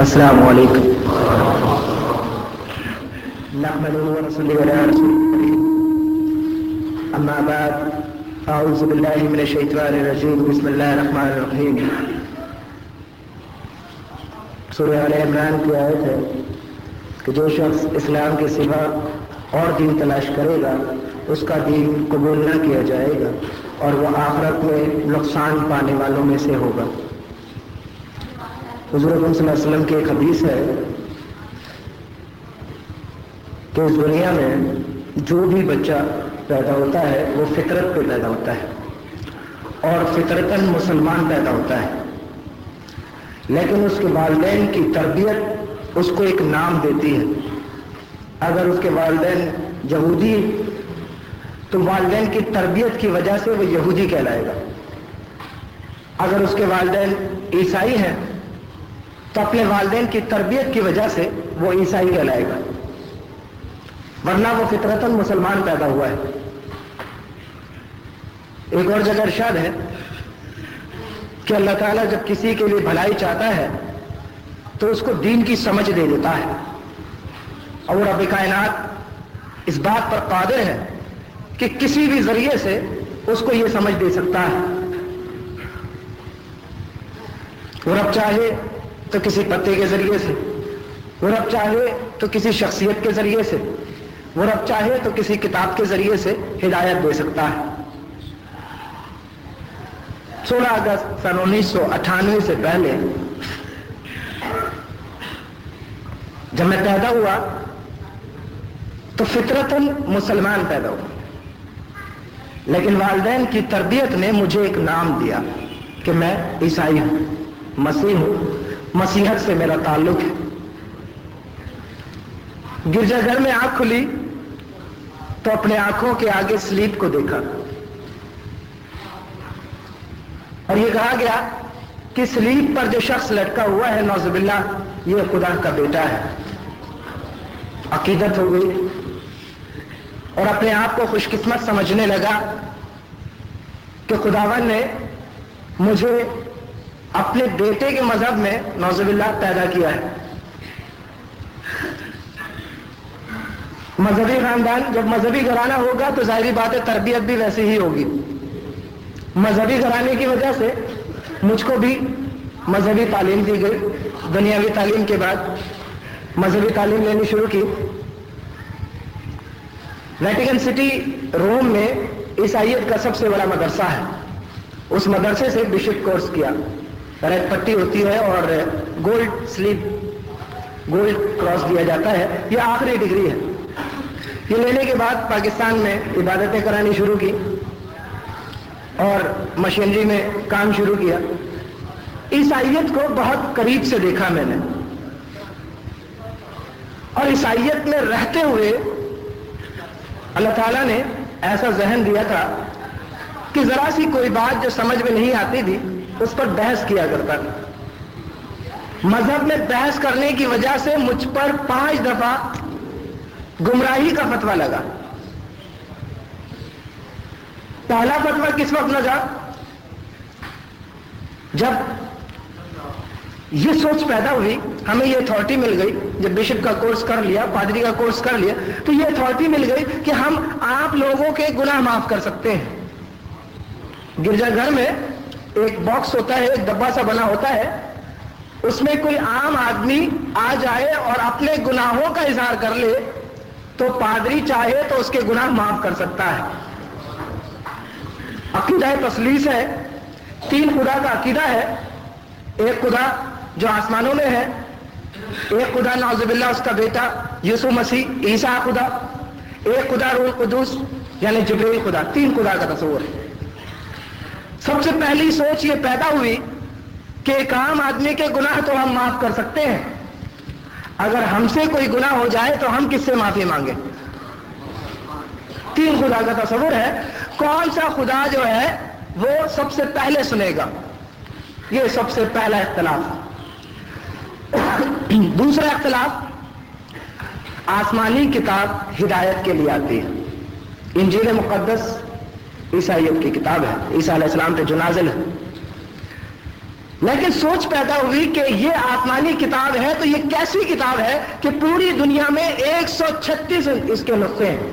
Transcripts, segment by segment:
السلام علیکم نحمده ونصلي على رسوله الكريم اما بعد اعوذ باللہ من الشیطان الرجیم بسم اللہ الرحمن الرحیم. سورہ آل عمران کی آیت ہے کہ جو شخص اسلام کے سوا اور دین تلاش کرے گا اس کا دین قبول نہ کیا جائے گا اور وہ آخرت میں نقصان پانے والوں میں سے ہوگا. حضور اکرم صلی اللہ علیہ وسلم کی ایک حدیث ہے کہ اس دنیا میں جو بھی بچہ پیدا ہوتا ہے وہ فطرت پہ پیدا ہوتا ہے اور فطرتاً مسلمان پیدا ہوتا ہے، لیکن اس کے والدین کی تربیت اس کو ایک نام دیتی ہے. اگر اس کے والدین یہودی تو والدین کی تربیت کی وجہ سے وہ یہودی کہلائے گا. اگر اس کے والدین عیسائی ہیں تو اپنے والدین کی تربیت کی وجہ سے وہ عیسائی کہلائے گا، ورنہ وہ فطرتاً مسلمان پیدا ہوا ہے. ایک اور جگہ ارشاد ہے کہ اللہ تعالیٰ جب کسی کے لیے بھلائی چاہتا ہے تو اس کو دین کی سمجھ دے دیتا ہے، اور رب کائنات اس بات پر قادر ہے کہ کسی بھی ذریعے سے اس کو یہ سمجھ دے سکتا ہے. وہ رب چاہے تو کسی پتے کے ذریعے سے، وہ رب چاہے تو کسی شخصیت کے ذریعے سے، وہ رب چاہے تو کسی کتاب کے ذریعے سے ہدایت دے سکتا ہے. 16 اگست سن 1998 سے پہلے جب میں پیدا ہوا تو فطرتاً مسلمان پیدا ہوا، لیکن والدین کی تربیت نے مجھے ایک نام دیا کہ میں عیسائی ہوں، مسیح ہوں، مسیحت سے میرا تعلق ہے. گرجا گھر میں آنکھ کھلی تو اپنے آنکھوں کے آگے سلیب کو دیکھا اور یہ کہا گیا کہ سلیب پر جو شخص لٹکا ہوا ہے نعوذ باللہ یہ خدا کا بیٹا ہے. عقیدت ہو گئی اور اپنے آپ کو خوش قسمت سمجھنے لگا کہ خداوند نے مجھے اپنے بیٹے کے مذہب میں نعوذ باللہ پیدا کیا ہے. مذہبی خاندان جب مذہبی گھرانہ ہوگا تو ظاہری بات ہے تربیت بھی ویسی ہی ہوگی. مذہبی گھرانے کی وجہ سے مجھ کو بھی مذہبی تعلیم دی گئی. دنیاوی تعلیم کے بعد مذہبی تعلیم لینی شروع کی. ویٹیکن سٹی روم میں عیسائیت کا سب سے بڑا مدرسہ ہے. اس مدرسے سے بشپ کورس کیا. ریڈ پٹی ہوتی ہے اور گولڈ سلیپ گولڈ کراس دیا جاتا ہے، یہ آخری ڈگری ہے. یہ لینے کے بعد پاکستان میں عبادتیں کرانی شروع کی اور مشینری میں کام شروع کیا. عیسائیت کو بہت قریب سے دیکھا میں نے، اور عیسائیت میں رہتے ہوئے اللہ تعالیٰ نے ایسا ذہن دیا تھا کہ ذرا سی کوئی بات جو سمجھ میں نہیں آتی تھی اس پر بحث کیا کرتا تھا. مذہب میں بحث کرنے کی وجہ سے مجھ پر 5 دفعہ گمراہی کا فتویٰ لگا. پہلا فتویٰ کس وقت لگا؟ جب یہ سوچ پیدا ہوئی، ہمیں یہ اتھارٹی مل گئی، جب بشپ کا کورس کر لیا، پادری کا کورس کر لیا تو یہ اتھارٹی مل گئی کہ ہم آپ لوگوں کے گناہ معاف کر سکتے ہیں. گرجا گھر میں ایک باکس ہوتا ہے، ایک ڈبہ سا بنا ہوتا ہے، اس میں کوئی عام آدمی آ جائے اور اپنے گناہوں کا اظہار کر لے تو پادری چاہے تو اس کے گناہ معاف کر سکتا ہے. عقیدہ تثلیث ہے، 3 خدا کا عقیدہ ہے. ایک خدا جو آسمانوں میں ہے، ایک خدا نعوذ باللہ اس کا بیٹا یسوع مسیح عیسیٰ خدا، ایک خدا روح القدس یعنی جبریل خدا. 3 خدا کا تصور ہے. سب سے پہلی سوچ یہ پیدا ہوئی کہ ایک عام آدمی کے گناہ تو ہم معاف کر سکتے ہیں، اگر ہم سے کوئی گناہ ہو جائے تو ہم کس سے معافی مانگیں؟ 3 خدا کا تصور ہے. کون سا خدا جو ہے وہ سب سے پہلے سنے گا؟ یہ سب سے پہلا اختلاف. دوسرا اختلاف، آسمانی کتاب ہدایت کے لیے آتی ہے. انجیل مقدس عیسائیت کی کتاب ہے، عیسیٰ علیہ السلام پہ جو نازل ہے. لیکن سوچ پیدا ہوئی کہ یہ آسمانی کتاب ہے تو یہ کیسی کتاب ہے کہ پوری دنیا میں 136 اس کے نسخے ہیں،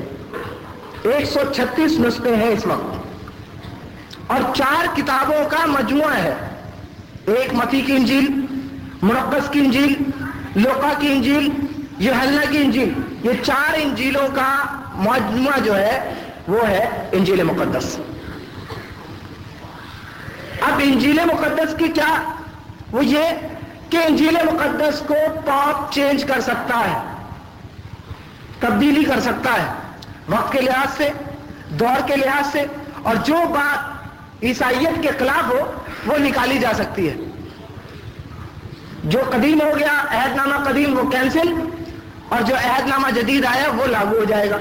136 نسخے ہیں اس وقت، اور 4 کتابوں کا مجموعہ ہے، ایک متی کی انجیل، مرقس کی انجیل، لوقا کی انجیل، یوحنا کی انجیل، یہ 4 انجیلوں کا مجموعہ جو ہے وہ ہے انجیل مقدس۔ اب انجیل مقدس کی کیا، وہ یہ کہ انجیل مقدس کو پاپ چینج کر سکتا ہے، تبدیلی کر سکتا ہے، وقت کے لحاظ سے، دور کے لحاظ سے، اور جو بات عیسائیت کے خلاف ہو وہ نکالی جا سکتی ہے۔ جو قدیم ہو گیا، عہد نامہ قدیم، وہ کینسل، اور جو عہد نامہ جدید آیا وہ لاگو ہو جائے گا۔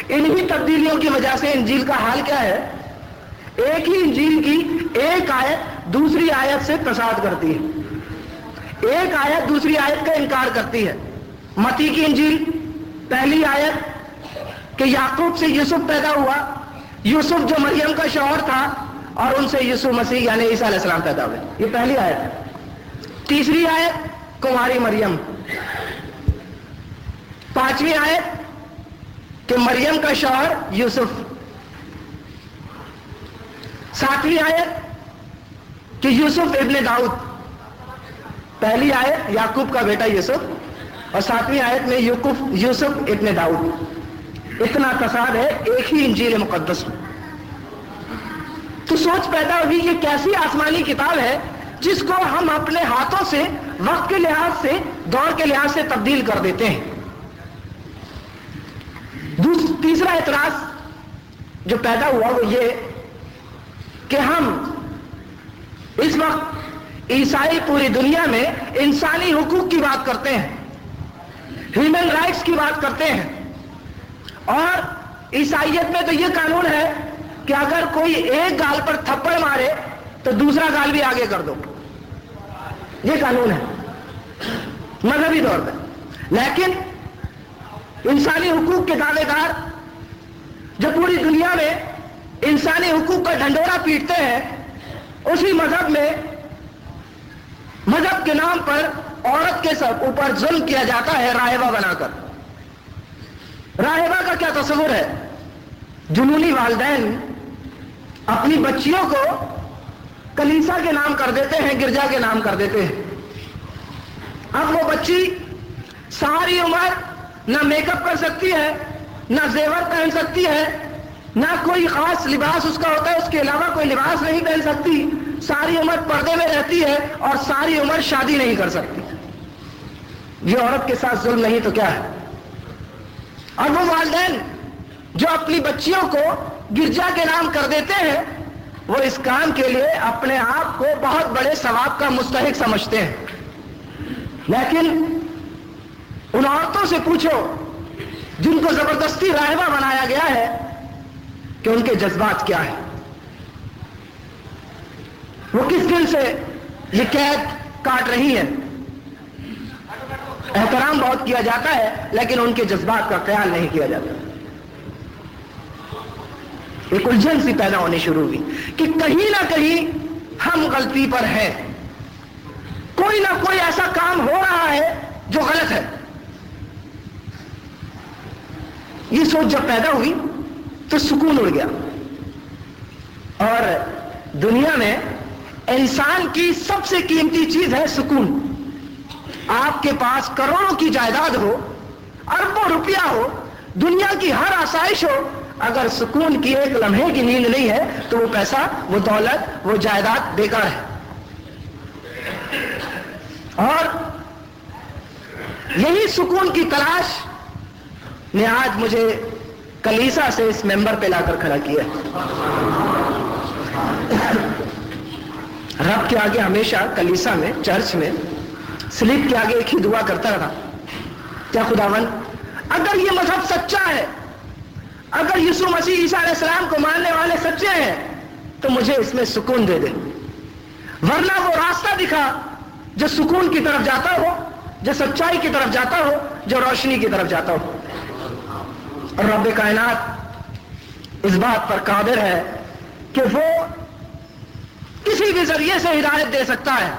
انہی تبدیلیوں کی وجہ سے انجیل کا حال کیا ہے، ایک ہی انجیل کی ایک آیت دوسری آیت سے تصادم کرتی ہے، ایک آیت دوسری آیت کا انکار کرتی ہے۔ متی کی انجیل پہلی آیت کہ یعقوب سے یوسف پیدا ہوا، یوسف جو مریم کا شوہر تھا، اور ان سے یسوع مسیح یعنی عیسیٰ علیہ السلام پیدا ہوئے، یہ پہلی آیت ہے۔ تیسری آیت کماری مریم، پانچویں آیت کہ مریم کا شوہر یوسف، ساتویں آیت کہ یوسف ابن داؤد، پہلی آیت یعقوب کا بیٹا یوسف، اور ساتویں آیت میں یوسف ابن داؤد۔ اتنا تصاد ہے ایک ہی انجیل مقدس میں۔ تو سوچ پیدا ہوئی یہ کیسی آسمانی کتاب ہے جس کو ہم اپنے ہاتھوں سے وقت کے لحاظ سے، دور کے لحاظ سے تبدیل کر دیتے ہیں۔ تیسرا اعتراض جو پیدا ہوا وہ یہ کہ ہم اس وقت عیسائی پوری دنیا میں انسانی حقوق کی بات کرتے ہیں، ہیومن رائٹس کی بات کرتے ہیں، اور عیسائیت میں تو یہ قانون ہے کہ اگر کوئی ایک گال پر تھپڑ مارے تو دوسرا گال بھی آگے کر دو، یہ قانون ہے مذہبی طور پہ۔ لیکن انسانی حقوق کے دعوے دار جو پوری دنیا میں انسانی حقوق کا ڈھنڈورا پیٹتے ہیں، اسی مذہب میں مذہب کے نام پر عورت کے سب اوپر ظلم کیا جاتا ہے راہبہ بنا کر۔ راہبہ کا کیا تصور ہے؟ جنونی والدین اپنی بچیوں کو کلیسا کے نام کر دیتے ہیں، گرجا کے نام کر دیتے ہیں۔ اب وہ بچی ساری عمر نہ میک اپ کر سکتی ہے، نہ زیور پہن سکتی ہے، نہ کوئی خاص لباس اس کا ہوتا ہے، اس کے علاوہ کوئی لباس نہیں پہن سکتی، ساری عمر پردے میں رہتی ہے، اور ساری عمر شادی نہیں کر سکتی۔ یہ عورت کے ساتھ ظلم نہیں تو کیا ہے؟ اور وہ والدین جو اپنی بچیوں کو گرجا کے نام کر دیتے ہیں، وہ اس کام کے لیے اپنے آپ کو بہت بڑے ثواب کا مستحق سمجھتے ہیں۔ لیکن ان عورتوں سے پوچھو جن کو زبردستی راہبہ بنایا گیا ہے کہ ان کے جذبات کیا ہیں، وہ کس دل سے یہ قید کاٹ رہی ہے۔ احترام بہت کیا جاتا ہے لیکن ان کے جذبات کا خیال نہیں کیا جاتا۔ ایک الجھن سی پیدا ہونی شروع ہوئی کہ کہیں نہ کہیں ہم غلطی پر ہیں، کوئی نہ کوئی ایسا کام ہو رہا ہے جو غلط ہے۔ یہ سوچ جب پیدا ہوئی تو سکون اڑ گیا، اور دنیا میں انسان کی سب سے قیمتی چیز ہے سکون۔ آپ کے پاس کروڑوں کی جائیداد ہو، اربوں روپیہ ہو، دنیا کی ہر آسائش ہو، اگر سکون کی ایک لمحے کی نیند نہیں ہے تو وہ پیسہ، وہ دولت، وہ جائیداد بیکار ہے۔ اور یہی سکون کی تلاش نے آج مجھے کلیسا سے اس ممبر پہ لا کر کھڑا کیا۔ رب کے آگے ہمیشہ کلیسا میں، چرچ میں سلیپ کے آگے ایک ہی دعا کرتا رہا، کیا خداوند اگر یہ مذہب سچا ہے، اگر یسوع مسیح عیسیٰ علیہ السلام کو ماننے والے سچے ہیں تو مجھے اس میں سکون دے دے، ورنہ وہ راستہ دکھا جو سکون کی طرف جاتا ہو، جو سچائی کی طرف جاتا ہو، جو روشنی کی طرف جاتا ہو۔ اور رب کائنات اس بات پر قادر ہے کہ وہ کسی بھی ذریعے سے ہدایت دے سکتا ہے.